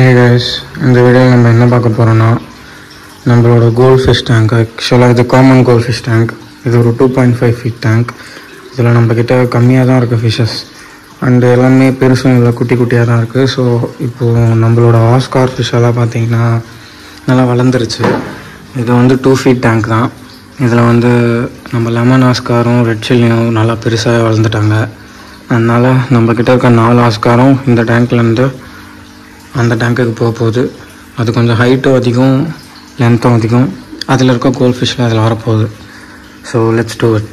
Hey guys, in the video நம்ம என்ன பார்க்க போறோம்னா நம்மளோட goldfish tank. Actually இது common goldfish tank. இது ஒரு 2.5 feet tank. இதெல்லாம் நம்ம கிட்ட கம்மியா தான் இருக்கு fishes. And எல்லாமே பெருசும் இல்ல குட்டி குட்டியா தான் இருக்கு. So இப்போ நம்மளோட ஆஸ்கார் fish எல்லாம் பாத்தீங்கன்னா நல்லா வளர்ந்துருச்சு. இது வந்து 2 feet tank தான். இதுல வந்து நம்ம லெமன் ஆஸ்காரும் ரெட் சில்லியும் நல்லா பெருசா வளர்ந்துட்டாங்க. அதனால நம்ம கிட்ட இருக்க 4 ஆஸ்காரும் இந்த டேங்க்ல இருந்து அந்த டேங்க்குக்கு போக போகுது. அது கொஞ்சம் ஹைட்டும் அதிகம் லென்த்தும் அதிகம். அதில் இருக்க கோல்ட் ஃபிஷ்ஷில் அதில் வரப்போகுது. So let's do it.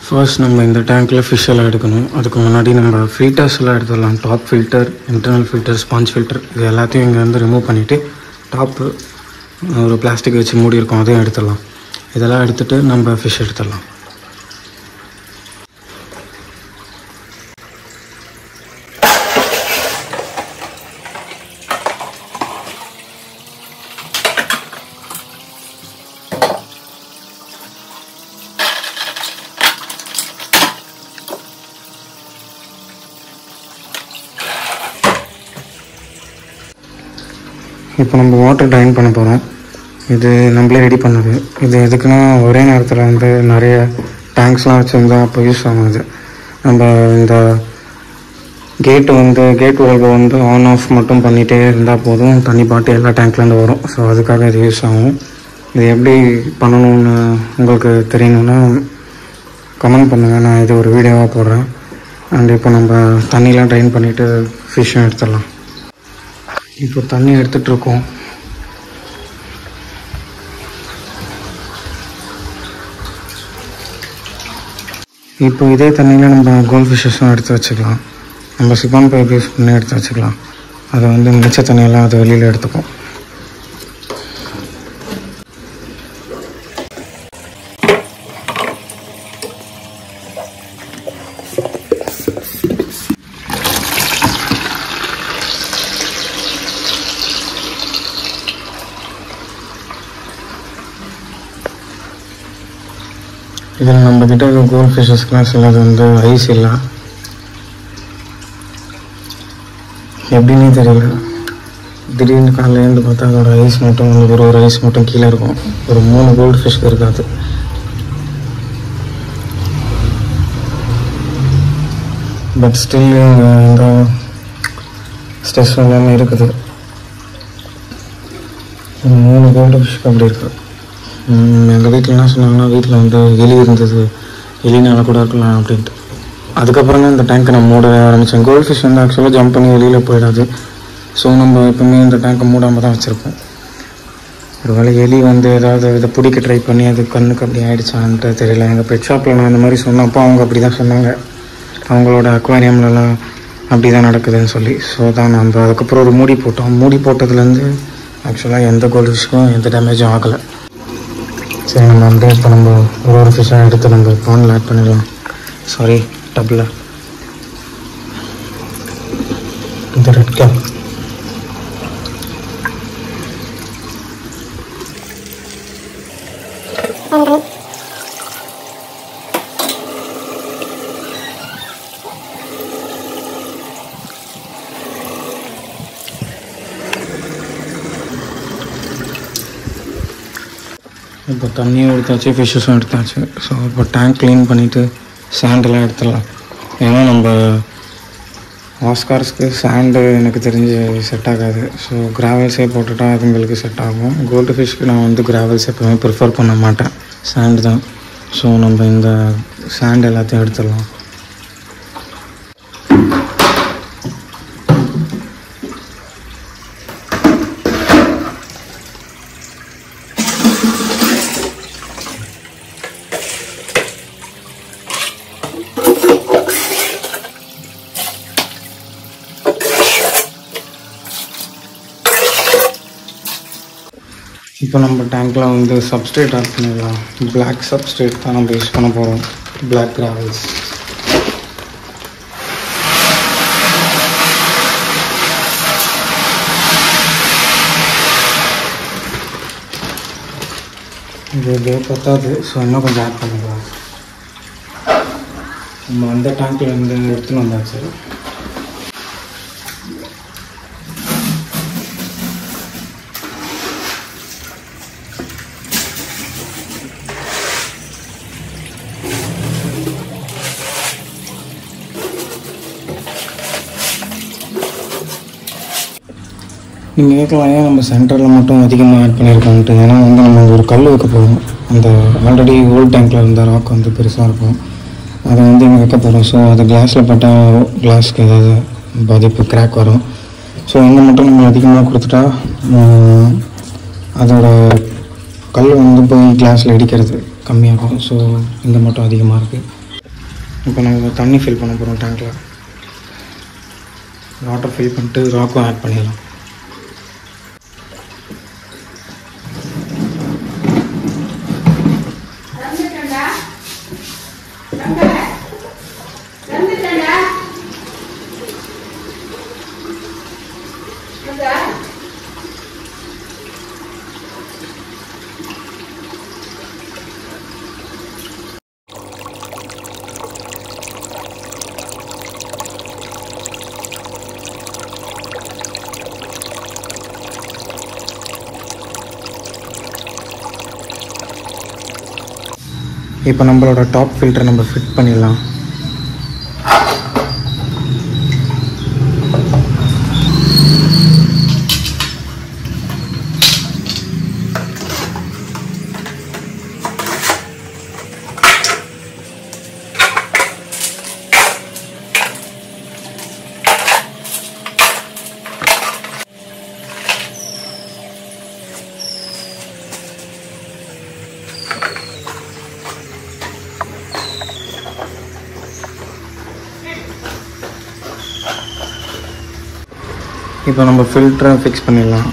First நம்ம இந்த டேங்க்கில் ஃபிஷ் எல்லாம் எடுக்கணும். அதுக்கு முன்னாடி நம்ம ஃபில்டர்ஸ் எல்லாம் எடுத்துடலாம். Top filter, internal filter, sponge filter இது எல்லாத்தையும் இங்கே வந்து ரிமூவ் பண்ணிவிட்டு டாப்பு ஒரு பிளாஸ்டிக் வச்சு மூடி இருக்கும் அதையும் எடுத்துடலாம். இதெல்லாம் எடுத்துகிட்டு நம்ம ஃபிஷ் எடுத்துடலாம். இப்போ நம்ம வாட்டர் ட்ரைன் பண்ண போகிறோம். இது நம்மளே ரெடி பண்ணது. இது எதுக்குன்னா ஒரே நேரத்தில் வந்து நிறைய டேங்க்ஸ்லாம் வச்சுருந்தா அப்போ யூஸ் ஆகுது. நம்ம இந்த கேட் வால்வை வந்து ஆன் ஆஃப் மட்டும் பண்ணிகிட்டே இருந்தால் போதும், தண்ணி பாட்டு எல்லா டேங்க்லேருந்து வரும். ஸோ அதுக்காக இது யூஸ் ஆகும். இது எப்படி பண்ணணும்னு உங்களுக்கு தெரியணுன்னா கமெண்ட் பண்ணுங்கள், நான் இது ஒரு வீடியோவாக போடுறேன். அண்ட் இப்போ நம்ம தண்ணியெலாம் ட்ரைன் பண்ணிவிட்டு ஃபிஷ்ஷும் எடுத்துடலாம். இப்போ தண்ணி எடுத்துகிட்ருக்கோம். இப்போ இதே தண்ணியில் நம்ம கோல்ட் ஃபிஷ்ஷஸும் எடுத்து வச்சுக்கலாம். நம்ம சிப்பான் பைப் யூஸ் பண்ணி எடுத்து வச்சுக்கலாம். அதை வந்து மிச்ச தண்ணியெல்லாம் அது வெளியில் எடுத்துக்கும். இதில் நம்மக்கிட்ட கோல்ட் ஃபிஷ்ஷஸ்க்கெலாம் சிலது வந்து ஐஸ் இல்லை, எப்படின்னே தெரியல. திடீர்னு காலையிலேருந்து பார்த்தா அதோட ஐஸ் மட்டும் ஒரு ஐஸ் மட்டும் கீழே இருக்கும். ஒரு 3 கோல்ட் ஃபிஷ்க்கு இருக்காது. பட் ஸ்டில் இந்த ஸ்ட்ரெஸ் எல்லாமே இருக்குது. ஒரு 3 கோல்டு ஃபிஷ்க்கு அப்படி இருக்குது. எங்கள் வீட்டில் என்ன சொன்னாங்கன்னா, வீட்டில் வந்து எலி இருந்தது, எலினால கூட இருக்கலாம் அப்படின்ட்டு. அதுக்கப்புறம் தான் இந்த டேங்க்கை நம்ம மூட ஆரம்பித்தேன். கோல்ட் ஃபிஷ் வந்து ஆக்சுவலாக ஜம்ப் பண்ணி வெளியில் போயிடாது. ஸோ நம்ம எப்பவுமே இந்த டேங்க்கை மூடாமல் தான் வச்சுருப்போம். ஒரு வேளை எலி வந்து ஏதாவது இதை பிடிக்க ட்ரை பண்ணி அது கண்ணுக்கு அப்படி ஆகிடுச்சான்ட்டு தெரியல. எங்கள் பெட் ஷாப்பில் நான் இந்த மாதிரி சொன்னப்போ அவங்க அப்படி தான் சொன்னாங்க, அவங்களோட அக்வாரியம்லலாம் அப்படி தான் நடக்குதுன்னு சொல்லி. ஸோ தான் நம்ம அதுக்கப்புறம் ஒரு மூடி போட்டோம். மூடி போட்டதுலேருந்து ஆக்சுவலாக எந்த கோல்ட் ஃபிஷ்க்கும் எந்த டேமேஜும் ஆகலை. சரி, நம்ம அப்படியே இப்போ நம்ம ஒரு ஃபிஷ்ஷாக எடுத்து நம்ம பாண்டில் ஆட் பண்ணிடலாம். சாரி, டப்பில். இந்த ரெட் கேப் இப்போ தண்ணியும் எடுத்தாச்சு, ஃபிஷ்ஷஸும் எடுத்தாச்சு. ஸோ இப்போ டேங்க் க்ளீன் பண்ணிவிட்டு சாண்டெல்லாம் எடுத்துடலாம். ஏன்னா நம்ம ஆஸ்கார்ஸ்க்கு சாண்டு எனக்கு தெரிஞ்சு செட் ஆகாது. ஸோ கிராவல்ஸே போட்டுட்டா அதுங்களுக்கு செட் ஆகும். கோல்டு ஃபிஷ்க்கு நான் வந்து கிராவல்ஸ் எப்போவுமே ப்ரிஃபர் பண்ண மாட்டேன், சாண்டு தான். ஸோ நம்ம இந்த சாண்ட் எல்லாத்தையும் எடுத்துடலாம். இப்போ நம்ம டேங்க்கில் வந்து சப்ஸ்ட்ரேட் ஆட் பண்ணிடலாம். பிளாக் சப்ஸ்ட்ரேட் தான் நம்ம யூஸ் பண்ண போகிறோம், பிளாக் கிராவல்ஸ். இது பத்தாது, ஸோ இன்னும் கொஞ்சம் ஆட் பண்ணிக்கலாம். நம்ம அந்த டேங்க்ல இருந்து எடுத்துன்னு வந்தாச்சு. நீங்கள் கேட்கலாம் ஏன் நம்ம சென்டரில் மட்டும் அதிகமாக ஆட் பண்ணியிருக்கோன்ட்டு. ஏன்னா வந்து நம்ம ஒரு கல் வைக்க போகிறோம். அந்த ஆல்ரெடி ஓல்ட் டேங்க்கில் இருந்த ராக் வந்து பெருசாக இருக்கும், அதை வந்து இங்கே வைக்க போகிறோம். ஸோ அது கிளாஸில் பட்டால் கிளாஸ்க்கு ஏதாவது பாதிப்பு, கிராக் வரும். ஸோ இங்கே மட்டும் நம்ம அதிகமாக கொடுத்துட்டா அதோட கல் வந்து போய் கிளாஸில் இடிக்கிறது கம்மியாகும். ஸோ இங்கே மட்டும் அதிகமாக இருக்குது. இப்போ நம்ம தண்ணி ஃபில் பண்ண போகிறோம். டேங்க்கில் வாட்டர் ஃபில் பண்ணிட்டு ராக்கும் ஆட் பண்ணிடலாம். இப்போ நம்மளோட டாப் ஃபில்டரை நம்ம ஃபிட் பண்ணிடலாம். இப்போ நம்ம ஃபில்டரை ஃபிக்ஸ் பண்ணிடலாம்.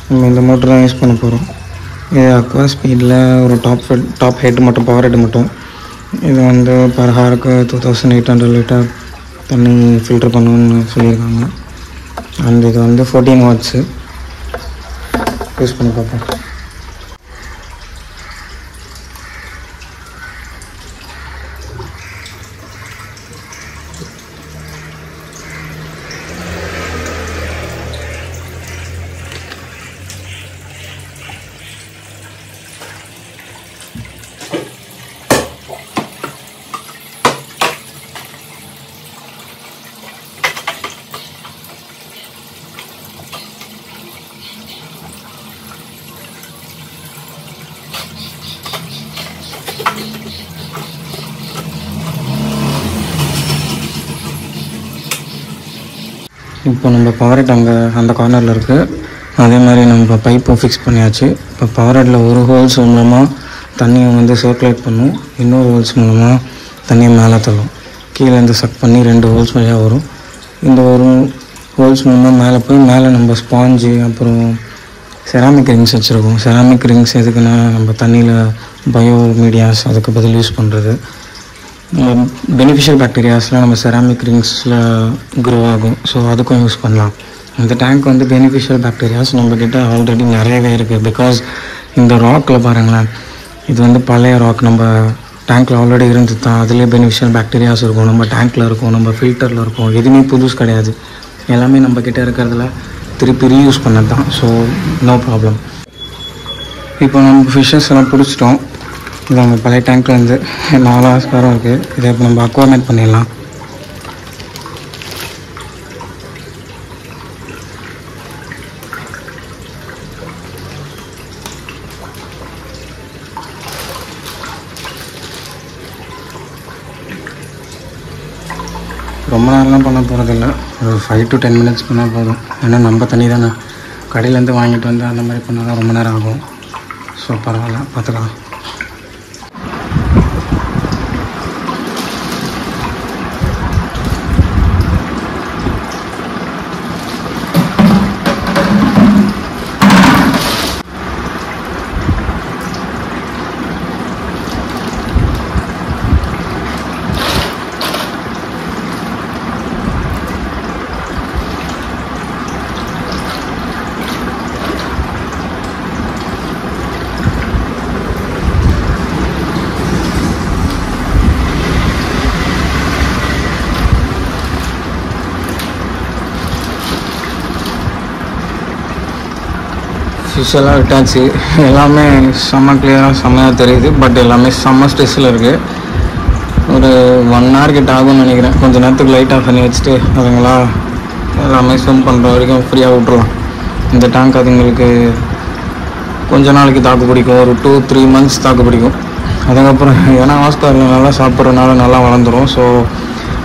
நம்ம இந்த மோட்டர் தான் யூஸ் பண்ண போகிறோம். இது அக்வா ஸ்பீடில் ஒரு டாப் ஹெட் மட்டும், பவர் ஹெட் மட்டும். இது வந்து பர் ஹாருக்கு 2800 லிட்டர் தண்ணி ஃபில்டர் பண்ணணுன்னு சொல்லியிருக்காங்க. அண்ட் இது வந்து 14 வாட்ஸு. யூஸ் பண்ணி பார்ப்போம். இப்போ நம்ம பவர் ஹெட் அங்கே அந்த கார்னரில் இருக்குது. அதே மாதிரி நம்ம பைப்பும் ஃபிக்ஸ் பண்ணியாச்சு. இப்போ பவர் ஹெட்டில் ஒரு ஹோல்ஸ் மூலமாக தண்ணியை வந்து சர்க்குலேட் பண்ணும், இன்னொரு ஹோல்ஸ் மூலமாக தண்ணியை மேலே தள்ளும். கீழேருந்து சக் பண்ணி 2 ஹோல்ஸ் வழியாக வரும். இந்த ஒரு ஹோல்ஸ் மூலமாக மேலே போய் மேலே நம்ம ஸ்பாஞ்சு அப்புறம் செராமிக் ரிங்ஸ் வச்சுருக்கோம். செராமிக் ரிங்ஸ் எதுக்குன்னா நம்ம தண்ணியில் பயோ மீடியாஸ் அதுக்கு பதில் யூஸ் பண்ணுறது. பெனிஃபிஷியல் பாக்டீரியாஸ்லாம் நம்ம செராமிக் ரிங்ஸில் க்ரோ ஆகும். ஸோ அதுக்கும் யூஸ் பண்ணலாம். இந்த டேங்க் வந்து பெனிஃபிஷியல் பாக்டீரியாஸ் நம்மக்கிட்ட ஆல்ரெடி நிறையவே இருக்குது. பிகாஸ் இந்த ராக்கில் பாருங்களேன், இது வந்து பழைய ராக் நம்ம டேங்க்கில் ஆல்ரெடி இருந்து தான். அதுலேயே பெனிஃபிஷியல் பாக்டீரியாஸ் இருக்கும், நம்ம டேங்க்கில் இருக்கும், நம்ம ஃபில்டரில் இருக்கும். எதுவுமே புதுசு கிடையாது. எல்லாமே நம்மக்கிட்ட இருக்கிறதுல திருப்பி ரீயூஸ் பண்ணது தான். So no problem. இப்போ நம்ம ஃபிஷ்ஷஸ் எல்லாம் பிடிச்சிட்டோம். இது நம்ம பழைய டேங்க்கில் வந்து 4 ஆஸ்காரம் இருக்குது. இதை இப்போ நம்ம அக்வாமேட் பண்ணிடலாம். ரொம்ப நேரம்லாம் பண்ண போகிறதில்ல, ஒரு 5 to 10 minutes பண்ணால் போதும். ஏன்னா நம்ம தண்ணி தானே, கடையிலேருந்து வாங்கிட்டு வந்து அந்த மாதிரி பண்ணால் தான் ரொம்ப நேரம் ஆகும். ஸோ பரவாயில்ல, பார்த்துக்கலாம். ஃபிஷ்ஷெல்லாம் விட்டாச்சு. எல்லாமே செம்ம கிளியராக செம்மையாக தெரியுது. பட் எல்லாமே செம்ம ஸ்ட்ரெஸ்ஸில் இருக்குது. ஒரு 1 hour கிட்ட ஆகும்னு நினைக்கிறேன். கொஞ்சம் நேரத்துக்கு லைட் ஆஃப் பண்ணி வச்சுட்டு அதுங்களா எல்லாமே ஸ்விம் பண்ணுற வரைக்கும் ஃப்ரீயாக விட்ருலாம். இந்த டேங்க் அதுங்களுக்கு கொஞ்ச நாளைக்கு தாக்கு பிடிக்கும், ஒரு 2-3 months தாக்கு பிடிக்கும். அதுக்கப்புறம் ஏன்னா ஆஸ்காரில் நல்லா சாப்பிட்றதுனால நல்லா வளர்ந்துடும். ஸோ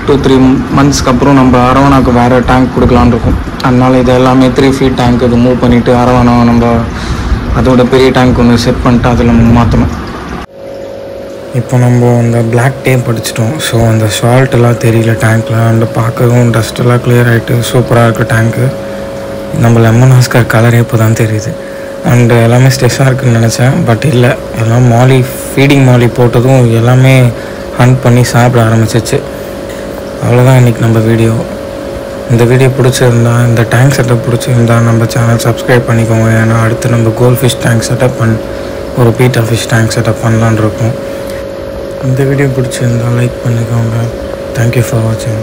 2-3 monthsக்கு அப்புறம் நம்ம அரவணாக்கு வேறு டேங்க் கொடுக்கலான்னு இருக்கும். அதனால் இது எல்லாமே 3 feet டேங்க் இது மூவ் பண்ணிவிட்டு அரவணா நம்ம அதோட பெரிய டேங்க் ஒன்று செட் பண்ணிட்டு அதில் மாற்றணும். இப்போ நம்ம அந்த பிளாக் டேப் அடிச்சிட்டோம். ஸோ அந்த சால்ட்டெல்லாம் தெரியல டேங்க்கில். அந்த பார்க்கவும் டஸ்ட்டெல்லாம் கிளியர் ஆகிட்டு சூப்பராக இருக்குது டேங்க்கு. நம்ம லெமன் ஆஸ்கார் கலரே இப்போ தான் தெரியுது. அண்டு எல்லாமே ஸ்ட்ரெஸ்ஸாக இருக்குதுன்னு நினச்சேன், பட் இல்லை. எல்லாம் ஃபீடிங் மாலி போட்டதும் எல்லாமே ஹண்ட் பண்ணி சாப்பிட ஆரம்பிச்சிச்சு. அவ்வளோதான் இன்றைக்கி நம்ம வீடியோ. இந்த வீடியோ பிடிச்சிருந்தா, இந்த டேங்க் செட்டப் பிடிச்சிருந்தா நம்ம சேனல் சப்ஸ்கிரைப் பண்ணிக்கோங்க. ஏன்னா அடுத்து நம்ம கோல்ட் ஃபிஷ் டேங்க் செட்டப் ஒரு பீட்டா ஃபிஷ் டேங்க் செட்டப் பண்ணலான்னு இருக்கோம். இந்த வீடியோ பிடிச்சிருந்தா லைக் பண்ணிக்கோங்க. தேங்க்யூ ஃபார் வாட்சிங்.